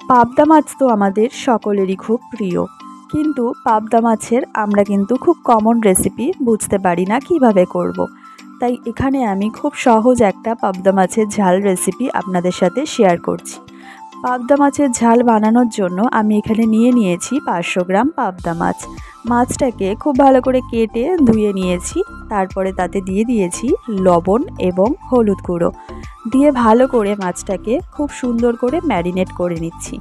পাবদা মাছ তো আমাদের সকলেরই খুব প্রিয়, কিন্তু পাবদা মাছের আমরা কিন্তু খুব কমন রেসিপি বুঝতে পারি না কিভাবে করব। তাই এখানে আমি খুব সহজ একটা পাবদা মাছের ঝাল রেসিপি আপনাদের সাথে শেয়ার করছি। পাবদা মাছের ঝাল বানানোর জন্য আমি এখানে নিয়েছি 500 গ্রাম পাবদা মাছ। মাছটাকে খুব ভালো করে কেটে ধুয়ে নিয়েছি, তারপরে তাতে দিয়ে দিয়েছি লবণ এবং হলুদ গুঁড়ো দিয়ে ভালো করে মাছটাকে খুব সুন্দর করে ম্যারিনেট করে নিচ্ছি।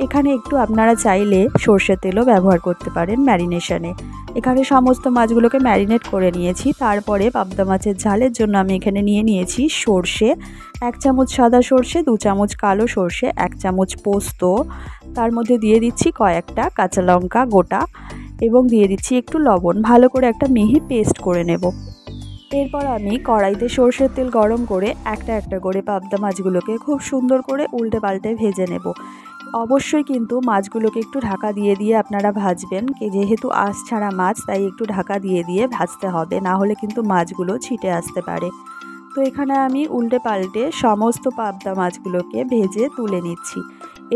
এখানে একটু আপনারা চাইলে সর্ষের তেলও ব্যবহার করতে পারেন ম্যারিনেশনে। এখানে সমস্ত মাছগুলোকে ম্যারিনেট করে নিয়েছি। তারপরে পাবদা মাছের ঝালের জন্য আমি এখানে নিয়েছি সর্ষে, 1 চামচ সাদা সর্ষে, 2 চামচ কালো সর্ষে, 1 চামচ পোস্ত, তার মধ্যে দিয়ে দিচ্ছি কয়েকটা কাঁচা লঙ্কা গোটা এবং দিয়ে দিচ্ছি একটু লবণ। ভালো করে একটা মিহি পেস্ট করে নেব। এরপর আমি কড়াইতে সর্ষের তেল গরম করে একটা একটা করে পাবদা মাছগুলোকে খুব সুন্দর করে উল্টে পাল্টে ভেজে নেব। অবশ্যই কিন্তু মাছগুলোকে একটু ঢাকা দিয়ে দিয়ে আপনারা ভাজবেন, যেহেতু আঁশ ছাড়া মাছ তাই একটু ঢাকা দিয়ে দিয়ে ভাজতে হবে, না হলে কিন্তু মাছগুলো ছিটে আসতে পারে। তো এখানে আমি উল্টে পাল্টে সমস্ত পাবদা মাছগুলোকে ভেজে তুলে নিচ্ছি।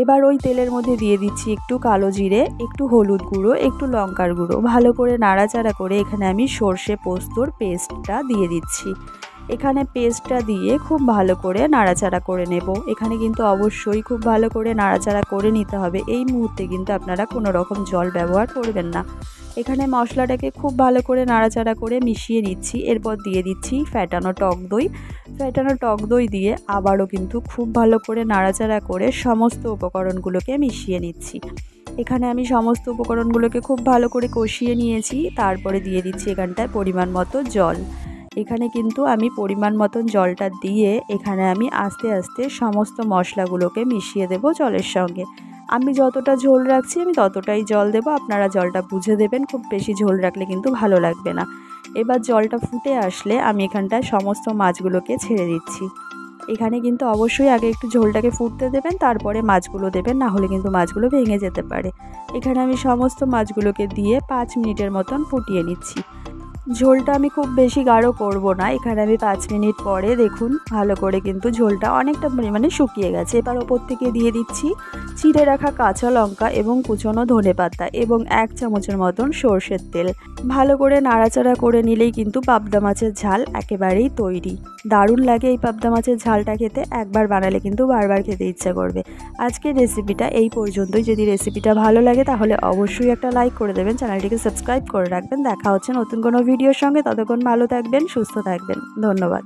এবার ওই তেলের মধ্যে দিয়ে দিচ্ছি একটু কালো জিরে, একটু হলুদ গুঁড়ো, একটু লঙ্কার গুঁড়ো। ভালো করে নাড়াচাড়া করে এখানে আমি সর্ষে পোস্তর পেস্টটা দিয়ে দিচ্ছি। এখানে পেস্টটা দিয়ে খুব ভালো করে নাড়াচাড়া করে নেব। এখানে কিন্তু অবশ্যই খুব ভালো করে নাড়াচাড়া করে নিতে হবে। এই মুহূর্তে কিন্তু আপনারা কোনো রকম জল ব্যবহার করবেন না। এখানে মশলাটাকে খুব ভালো করে নাড়াচাড়া করে মিশিয়ে নিচ্ছি। এরপর দিয়ে দিচ্ছি ফ্যাটানো টক দই। ফ্যাটানো টক দই দিয়ে আবারও কিন্তু খুব ভালো করে নাড়াচাড়া করে সমস্ত উপকরণগুলোকে মিশিয়ে নিচ্ছি। এখানে আমি সমস্ত উপকরণগুলোকে খুব ভালো করে কষিয়ে নিয়েছি। তারপরে দিয়ে দিচ্ছি এখানটায় পরিমাণ মতো জল। এখানে কিন্তু আমি পরিমাণ মতন জলটা দিয়ে এখানে আমি আস্তে আস্তে সমস্ত মশলাগুলোকে মিশিয়ে দেব জলের সঙ্গে। আমি যতটা ঝোল রাখছি আমি ততটাই জল দেব, আপনারা জলটা বুঝে দেবেন। খুব বেশি ঝোল রাখলে কিন্তু ভালো লাগবে না। এবার জলটা ফুটে আসলে আমি এখানটায় সমস্ত মাছগুলোকে ছেড়ে দিচ্ছি। এখানে কিন্তু অবশ্যই আগে একটু ঝোলটাকে ফুটতে দেবেন, তারপরে মাছগুলো দেবেন, না হলে কিন্তু মাছগুলো ভেঙে যেতে পারে। এখানে আমি সমস্ত মাছগুলোকে দিয়ে 5 মিনিটের মতন ফুটিয়ে নিচ্ছি। ঝোলটা আমি খুব বেশি গাঢ় করব না। এখানে আমি 5 মিনিট পরে দেখুন ভালো করে কিন্তু ঝোলটা অনেকটা পরিমাণে শুকিয়ে গেছে। এবার ওপর থেকে দিয়ে দিচ্ছি চিড়ে রাখা কাঁচা লঙ্কা এবং কুচনো ধনেপাতা এবং 1 চামচের মতন সর্ষের তেল। ভালো করে নাড়াচাড়া করে নিলেই কিন্তু পাবদা মাছের ঝাল একেবারেই তৈরি। দারুণ লাগে এই পাবদা মাছের ঝালটা খেতে, একবার বানালে কিন্তু বারবার খেতে ইচ্ছা করবে। আজকের রেসিপিটা এই পর্যন্তই। যদি রেসিপিটা ভালো লাগে তাহলে অবশ্যই একটা লাইক করে দেবেন, চ্যানেলটিকে সাবস্ক্রাইব করে রাখবেন। দেখা হচ্ছে নতুন কোনো ভিডিওর সঙ্গে। ততক্ষণ ভালো থাকবেন, সুস্থ থাকবেন। ধন্যবাদ।